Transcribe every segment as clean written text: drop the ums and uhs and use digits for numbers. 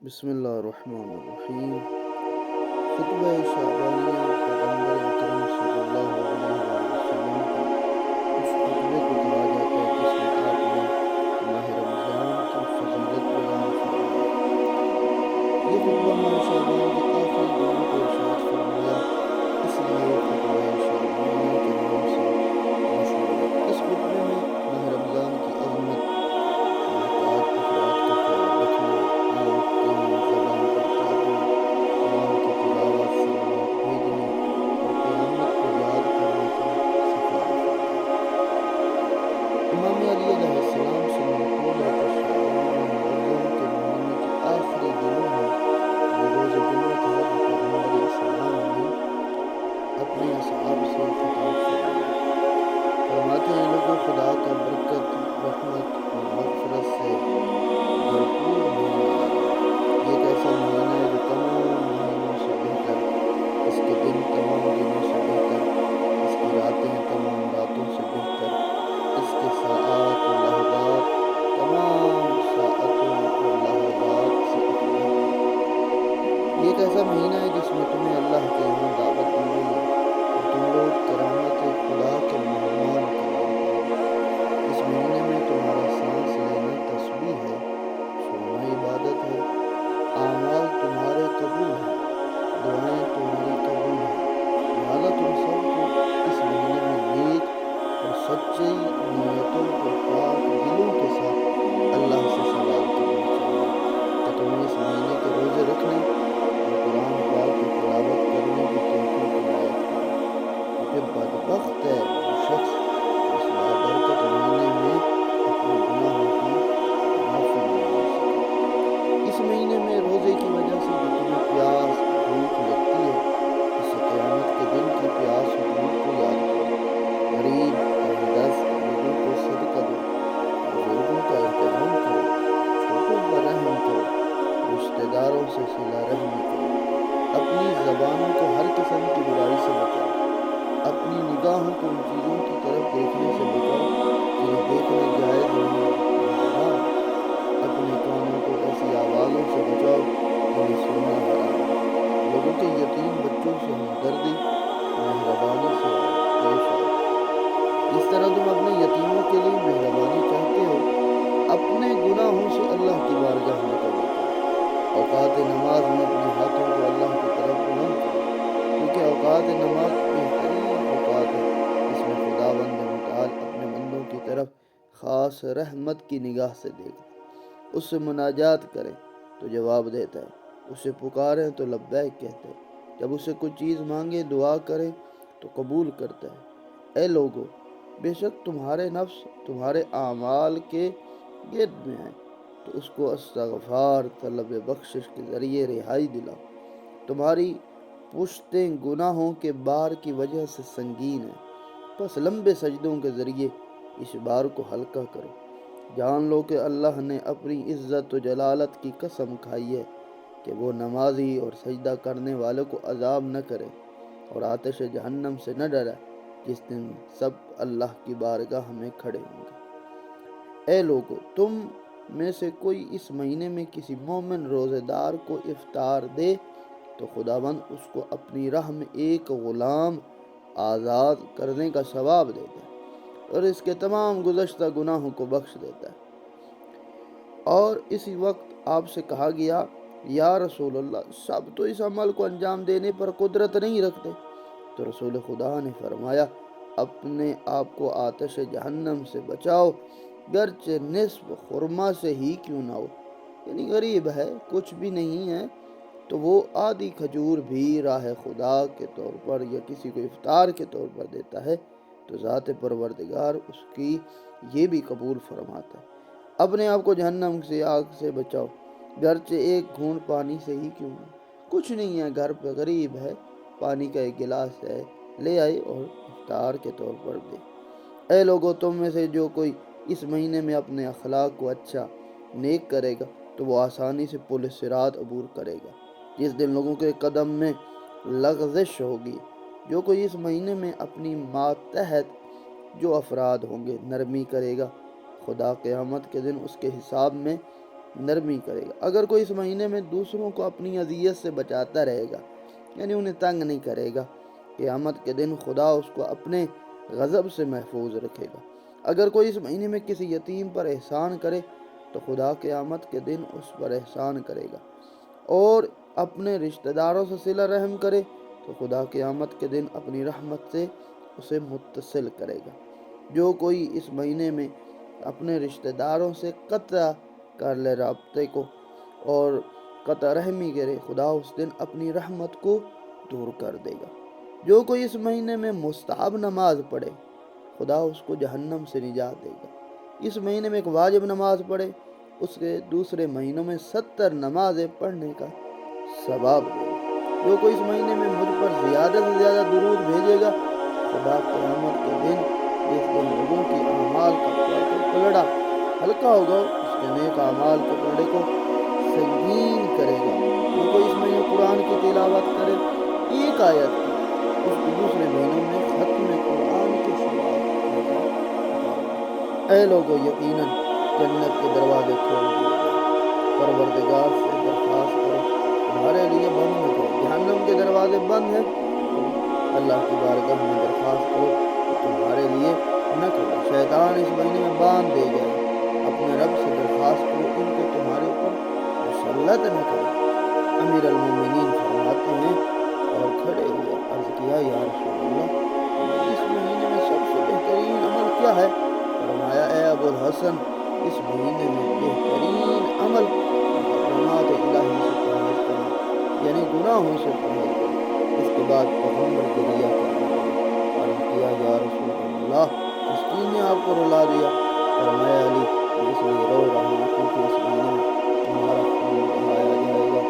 بسم اللہ الرحمن الرحیم۔ خطبہ شعبانیہ پیغمبر اکرم صلی اللہ علیہ وآلہ وسلم کے اس خطبے کو کہا جاتا ہے جس میں آپ نے ماہ رمضان کی فضیلت بیان فرمائی۔ یہ خطبہ ماہ شعبان کے آخری دنوں کو ارشاد فرمایا، اس لیے خطبہ شعبانیہ کے نام سے مشہور ہے۔ اس خطبے میں ماہ رمضان کی عظمت، محتاج افراد کا خیال رکھنا، آنکھ کان زبان پر قابو، قرآن کی تلاوت سلامات بھیجنے اور قیامت کو یاد کرنے کا سفارہ فرمایا۔ امام علی علیہ السلام سے منقول ہے کہ شعبان المعظم کے مہینے کے آخری دنوں میں وہ روز جمعہ تھا جو پیغمبر اسلام نے اپنے اصحاب سے خطاب فرمایا۔ فرماتے ہیں، لوگوں، خدا کا برکت، رحمت اور مغفرت سے بھرپور مہینہ آ گیا۔ یہ ایک ایسا مہینہ ہے جو تمام مہینوں سے بہتر، اس کے دن تمام دنوں سے بہتر، اس کی راتیں تمام راتوں سے بہتر، اس کے ساعات و لحظات تمام ساعتوں اور لحظات سے افضل ہیں۔ یہ ایک ایسا مہینہ ہے جس میں تمہیں اللہ کے یہاں دعوت دی گئی ہے اور تم لوگ کرامت خدا کے مہمان قرار پائے گئے۔ اس مہینے میں تمہارا سانس لینا تسبیح ہے، سونا عبادت ہے، اعمال تمہارے قبول ہیں، دعائیں تمہاری قبول ہیں۔ لہذا تم سب کو اس مہینے میں نیک اور سچی نیتوں اور پاک دلوں کے ساتھ اللہ سے سوال کرنا چاہیے کہ تمہیں اس مہینے کے روزے رکھنے اور قرآن پاک کی تلاوت کرنے کی توفیق عنایت کرے، کیونکہ بدبخت ہے وہ شخص جو اس بابرکت مہینے میں اپنے گناہوں کی معافی نہ مانگ سکے۔ اس مہینے میں روزے کی وجہ سے جو تمہیں پیاس بھوک لگتی ہے، اس سے قیامت کے دن کی پیاس و بھوک کو یاد کرو۔ غریب، تنگ دست لوگوں کو صدقہ دو، بزرگوں کا احترام کرو، چھوٹوں پر رحم کرو، رشتہ داروں سے صلہ رحمی کرو۔ اپنی زبانوں کو ہر قسم کی برائی سے بچاؤ۔ اپنی نگاہوں کو ان چیزوں کی طرف دیکھنے سے بچاؤ جنہیں دیکھنا جائز نہیں یا حرام ہے۔ اپنے کانوں کو ایسی آوازوں سے بچاؤ جنہیں سننا حرام ہے۔ لوگوں کے یتیم بچوں سے ہمدردی اور مہربانی سے پیش آؤ۔ جس طرح تم اپنے یتیموں کے لیے مہربانی چاہتے ہو، اپنے گناہوں سے اللہ کی بارگاہ میں توبہ کرو۔ اوقات نماز میں اپنے ہاتھوں کو اللہ کی طرف بلند کرو، کیونکہ اوقات نماز بہترین اوقات ہے جس میں خداوند متعال اپنے بندوں کی طرف خاص رحمت کی نگاہ سے دیکھتا ہے۔ اس سے مناجات کریں تو جواب دیتا ہے، اسے پکاریں تو لبیک کہتا ہے، جب اسے کوئی چیز مانگے دعا کریں تو قبول کرتا ہے۔ اے لوگو، بے شک تمہارے نفس تمہارے اعمال کے گرد میں ہے، تو اس کو استغفار طلب بخشش کے ذریعے رہائی دلاؤ۔ تمہاری پشتیں گناہوں کے بار کی وجہ سے سنگین ہیں، پس لمبے سجدوں کے ذریعے اس بار کو ہلکا کرو۔ جان لو کہ اللہ نے اپنی عزت و جلالت کی قسم کھائی ہے کہ وہ نمازی اور سجدہ کرنے والوں کو عذاب نہ کرے اور آتش جہنم سے نہ ڈرائے جس دن سب اللہ کی بارگاہ میں کھڑے ہوں گے۔ اے لوگو، تم میں سے کوئی اس مہینے میں کسی مومن روزے دار کو افطار دے تو خداوند اس کو اپنی راہ میں ایک غلام آزاد کرنے کا ثواب دیتا ہے اور اس کے تمام گزشتہ گناہوں کو بخش دیتا ہے۔ اور اسی وقت آپ سے کہا گیا، یا رسول اللہ، سب تو اس عمل کو انجام دینے پر قدرت نہیں رکھتے۔ تو رسول خدا نے فرمایا، اپنے آپ کو آتش جہنم سے بچاؤ، گرچہ نصف خرما سے ہی کیوں نہ ہو۔ یعنی غریب ہے، کچھ بھی نہیں ہے، تو وہ آدھی کھجور بھی راہ خدا کے طور پر یا کسی کو افطار کے طور پر دیتا ہے تو ذات پروردگار اس کی یہ بھی قبول فرماتا ہے۔ اپنے آپ کو جہنم سے آگ سے بچاؤ، گرچہ ایک گھونٹ پانی سے ہی کیوں نہ۔ کچھ نہیں ہے، گھر پہ غریب ہے، پانی کا ایک گلاس ہے، لے آئے اور افطار کے طور پر دے۔ اے لوگو، تم میں سے جو کوئی اس مہینے میں اپنے اخلاق کو اچھا نیک کرے گا تو وہ آسانی سے پل صراط عبور کرے گا، جس دن لوگوں کے قدم میں لغزش ہوگی۔ جو کوئی اس مہینے میں اپنی ماتحت جو افراد ہوں گے نرمی کرے گا، خدا قیامت کے دن اس کے حساب میں نرمی کرے گا۔ اگر کوئی اس مہینے میں دوسروں کو اپنی اذیت سے بچاتا رہے گا، یعنی انہیں تنگ نہیں کرے گا، قیامت کے دن خدا اس کو اپنے غضب سے محفوظ رکھے گا۔ اگر کوئی اس مہینے میں کسی یتیم پر احسان کرے تو خدا قیامت کے دن اس پر احسان کرے گا، اور اپنے رشتہ داروں سے صلہ رحم کرے تو خدا قیامت کے دن اپنی رحمت سے اسے متصل کرے گا۔ جو کوئی اس مہینے میں اپنے رشتہ داروں سے قطع کر لے رابطے کو اور قطع رحمی کرے، خدا اس دن اپنی رحمت کو دور کر دے گا۔ جو کوئی اس مہینے میں مستحب نماز پڑھے، خدا اس کو جہنم سے نجات دے گا۔ اس مہینے میں ایک واجب نماز پڑھے، اس کے دوسرے مہینوں میں 70 نمازیں پڑھنے کا ثواب دے گا۔ جو کوئی اس مہینے میں مجھ پر زیادہ سے زیادہ درود بھیجے گا، خدا قیامت کے دن جس دن لوگوں کی اعمال کا پلڑا ہلکا ہوگا، اس کے نیک اعمال کے پلڑے کو سنگین کرے گا۔ جو کوئی اس مہینے قرآن کی تلاوت کرے ایک آیت کی، اس کو دوسرے مہینوں میں ختم قرآن کے ثواب کا اے لوگو، یقیناً جنت کے دروازے کھول دیے گئے، پروردگار سے درخواست کرو تمہارے لیے بند نہ کرو۔ جہنم کے دروازے بند ہیں، اللہ کی بارگاہ میں درخواست کرو کہ تمہارے لیے نہ کھولے۔ شیطان اس مہینے میں باندھ دے گئے، اپنے رب سے درخواست کرو ان کو تمہارے اوپر مسلط نہ کرے۔ امیر المومنین فرماتے ہیں اور کھڑے ہوئے عرض کیا، یا رسول اللہ، اس مہینے میں سب سے بہترین عمل کیا ہے؟ فرمایا، اے ابو الحسن، اس مہینے میں بہترین عمل محرمات الہی سے پرہیز کرنا، یعنی گناہوں سے پرہیز کرنا۔ اس کے بعد پیغمبر گریہ کرنے لگے، عرض کیا، یا رسول اللہ، کس چیز نے آپ کو رلا دیا؟ فرمایا، علی، میں اس لیے رو رہا ہوں کیونکہ اس مہینے میں تمہارا خون بہایا جائے گا،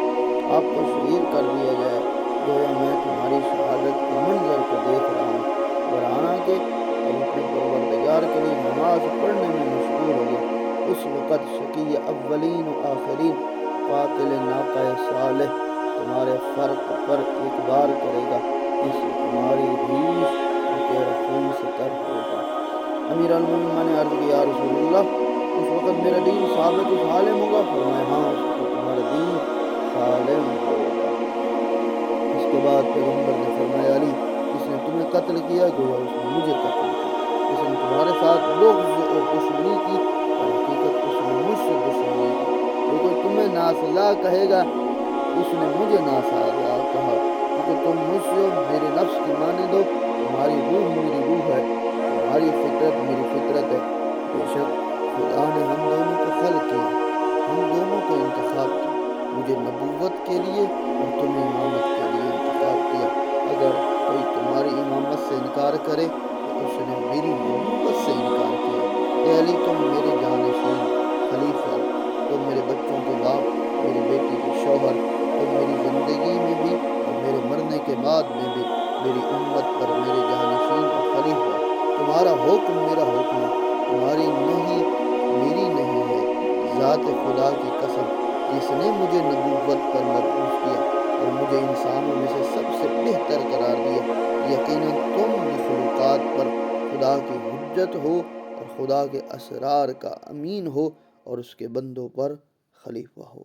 آپ کو شہید کر دیا جائے، گویا میں تمہاری شہادت کے منظر کو دیکھ رہا ہوں۔ حالانکہ تم اپنے پروردگار کے لیے نماز پڑھنے میں مشغول ہو گئے، اس وقت شقی اولین و آخرین قاتل ناقہ صالح تمہارے فرق پر اقبال کرے گا، اس سے تمہاری ریش اور تیرا خون سے تر ہوگا۔ امیر المومنین نے عرض کیا، یا رسول اللہ، اس وقت میرا دین ثابت و سالم ہوگا؟ فرمایا، ہاں، اس وقت تمہارا دین سالم ہوگا۔ اس کے بعد پیغمبر نے فرمایا، علی، جس نے تمہیں قتل کیا گویا اس نے مجھے قتل کیا، جس نے تمہارے ساتھ بغض اور دشمنی کی در حقیقت اس نے مجھ سے دشمنی کی، جو کوئی تمہیں ناسزا کہے گا اس نے مجھے ناسزا کہا، کیونکہ تم مجھ سے میرے نفس کی مانند ہو، تمہاری روح میری روح ہے، تمہاری فطرت میری فطرت ہے۔ بے شک خدا نے ہم دونوں کو خلق کیا، ہم دونوں کو انتخاب کیا، مجھے نبوت کے لیے اور تمہیں امامت کے لیے انتخاب کیا۔ اگر کوئی تمہاری امامت سے انکار کرے تو اس نے میری نبوت سے انکار کیا۔ اے علی، تم میرے جانشین خلیفہ ہو، تم میرے بچوں کے باپ، میری بیٹی کے شوہر، تم میری زندگی میں بھی اور میرے مرنے کے بعد میں بھی میری امت پر میرے جانشین اور خلیفہ ہو۔ تمہارا حکم میرا حکم ہے، تمہاری نہیں میری نہیں ہے۔ ذات خدا کی قسم، جس نے مجھے نبوت پر مبعوث کیا اور مجھے انسانوں میں سے سب سے بہتر قرار دیا، یقیناً تم مخلوقات پر خدا کی حجت ہو اور خدا کے اسرار کا امین ہو اور اس کے بندوں پر خلیفہ ہو۔